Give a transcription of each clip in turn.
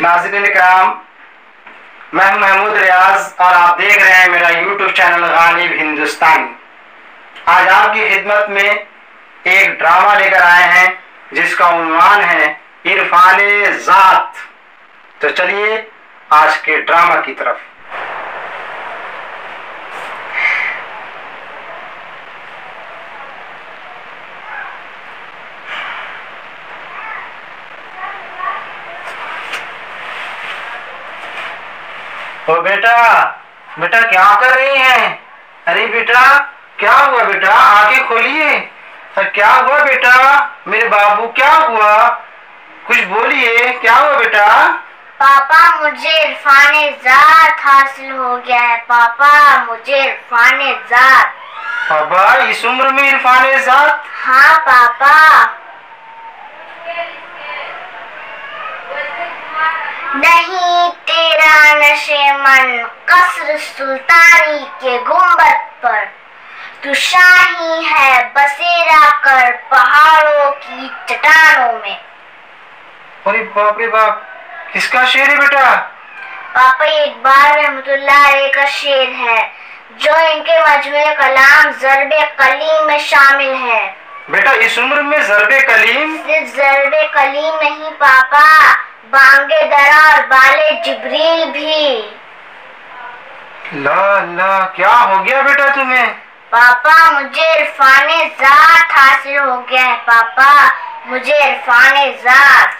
नाज़रीन इकराम, मैं हूं महमूद रियाज और आप देख रहे हैं मेरा यूट्यूब चैनल गालिब हिंदुस्तानी। आज आपकी खिदमत में एक ड्रामा लेकर आए हैं जिसका उन्वान है इरफाने ज़ात। तो चलिए आज के ड्रामा की तरफ। ओ बेटा, बेटा क्या कर रही हैं? अरे बेटा क्या हुआ? बेटा आंखें खोलिए। क्या हुआ बेटा? मेरे बाबू क्या हुआ? कुछ बोलिए, क्या हुआ बेटा? पापा मुझे इरफाने ज़ात हासिल हो गया है। पापा मुझे इरफाने ज़ात। पापा इस उम्र में इरफाने ज़ात? हाँ पापा। नहीं तेरा नशेमन कसर सुल्तानी के गुंबद पर, तू शाही है बसेरा कर पहाड़ों की चट्टानों में। अरे बाप रे बाप, किसका शेर है बेटा? पापा इकबाल रहमतुल्लाह अलैह का शेर है जो इनके मजमूए कलाम ज़र्बे कलीम में शामिल है। बेटा इस उम्र में ज़र्बे कलीम? सिर्फ ज़र्बे कलीम नहीं पापा, बांगे दरा और बाले जिब्रील भी। ला ला, क्या हो गया बेटा तुम्हें? पापा मुझे इरफाने ज़ात हासिल हो गया है। पापा मुझे इरफाने ज़ात।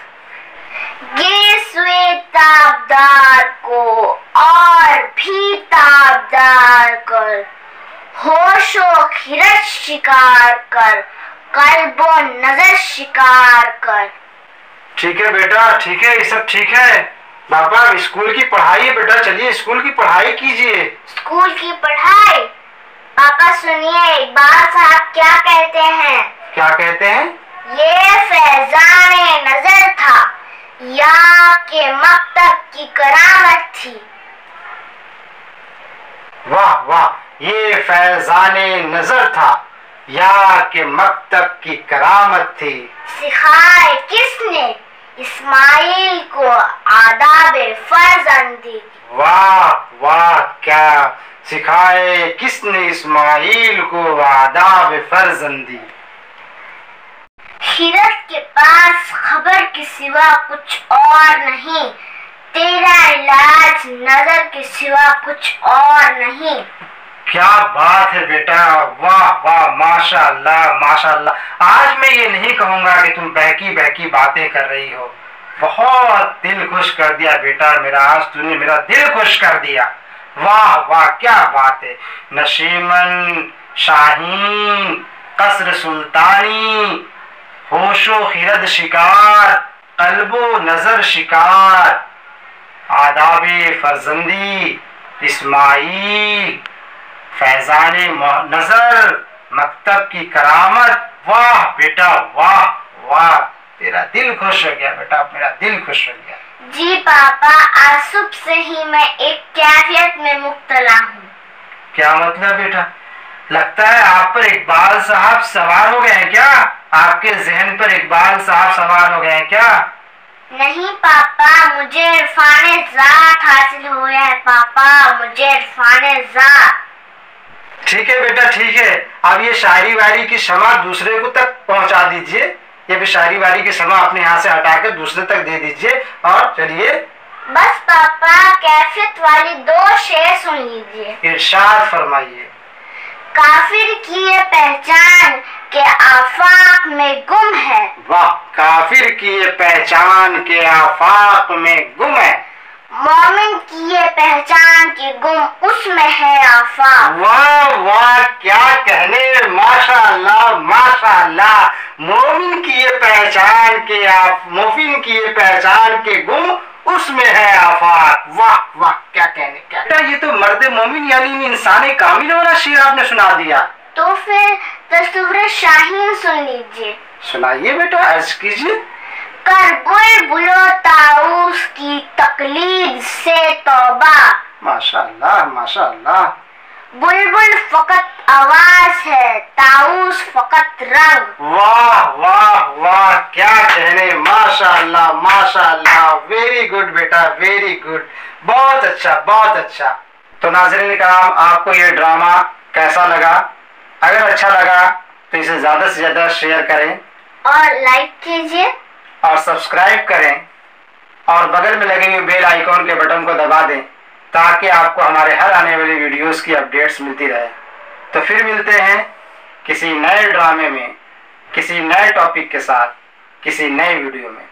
ये सुए ताबदार को और भी ताबदार कर, होशो खिरत शिकार कर, कल्बो नजर शिकार कर। ठीक है बेटा, ठीक है, ये सब ठीक है। पापा स्कूल की पढ़ाई है बेटा, चलिए स्कूल की पढ़ाई कीजिए। स्कूल की पढ़ाई? पापा सुनिए इकबाल साहब क्या कहते हैं। क्या कहते हैं? ये फैजाने नजर था या के मकतब की करामत थी। वाह वाह, ये फैजाने नजर था या के मकतब की करामत थी। सिखाए किसने इस्माइल को आदाबे फर्जंदी। वाह वाह, क्या सिखाए किसने इस्माइल को आदाब फर्जंदी। खिरत के पास खबर के सिवा कुछ और नहीं, तेरा इलाज नजर के सिवा कुछ और नहीं। क्या बात है बेटा, वाह वाह, माशाअल्लाह माशाअल्लाह। आज मैं ये नहीं कहूँगा कि तुम बहकी बहकी बातें कर रही हो। बहुत दिल खुश कर दिया बेटा मेरा, आज तूने मेरा दिल खुश कर दिया। वाह वाह, क्या बात है। नशीमन शाहीन कसर सुल्तानी, होशो खिरद शिकार, कल्बो नजर शिकार, आदाबे फर्जंदी इस्माइल, फैजाने नजर मकतब की करामत। वाह बेटा वाह वाह, तेरा दिल खुश हो गया बेटा, मेरा दिल खुश हो गया। जी पापा, आज सुबह से ही मैं एक कैफियत में मुब्तला हूँ। क्या मतलब बेटा? लगता है आप पर इकबाल साहब सवार हो गए हैं क्या? आपके जहन पर इकबाल साहब सवार हो गए हैं क्या? नहीं पापा, मुझे इरफाने ज़ात हासिल हुआ है। पापा मुझे इरफाने ज़ात। ठीक है बेटा, ठीक है। अब ये शायरी वायरी की शमा दूसरे को तक पहुंचा दीजिए। ये भी शायरी वायरी की शमा अपने यहाँ से हटाकर दूसरे तक दे दीजिए। और चलिए बस पापा, कैफियत वाली 2 शेर सुन लीजिए। इरशाद फरमाइए। काफिर की ये पहचान के आफाक में गुम है। वाह, काफिर की ये पहचान के आफाक में गुम है। मोमिन की ये पहचान के गुम उसमें है आफाक। वाह वाह, क्या कहने, माशाअल्लाह माशाअल्लाह। मोमिन की ये पहचान के मोमिन की ये पहचान के गुम उसमें है आफाक। वाह वाह, क्या कहने, क्या। ये तो मर्द मोमिन यानी इंसान कामिल वाला शेर आपने सुना दिया। तो फिर तस्वीर शाहीन सुन लीजिए। सुनाइए बेटा, अर्ज कीजिए। कर बुलबुलो ताऊस की तकलीद से तौबा। माशाअल्लाह माशाअल्लाह। बुलबुल फकत आवाज है, ताऊस फकत रंग। वाह वाह वाह, क्या कहने, माशाअल्लाह माशाअल्लाह, वेरी गुड बेटा, वेरी गुड, बहुत अच्छा बहुत अच्छा। तो नाज़रीन किराम, आपको ये ड्रामा कैसा लगा? अगर अच्छा लगा तो इसे ज़्यादा से ज़्यादा शेयर करें और लाइक कीजिए और सब्सक्राइब करें और बगल में लगे हुए बेल आइकॉन के बटन को दबा दें ताकि आपको हमारे हर आने वाली वीडियोस की अपडेट्स मिलती रहे। तो फिर मिलते हैं किसी नए ड्रामे में, किसी नए टॉपिक के साथ, किसी नए वीडियो में।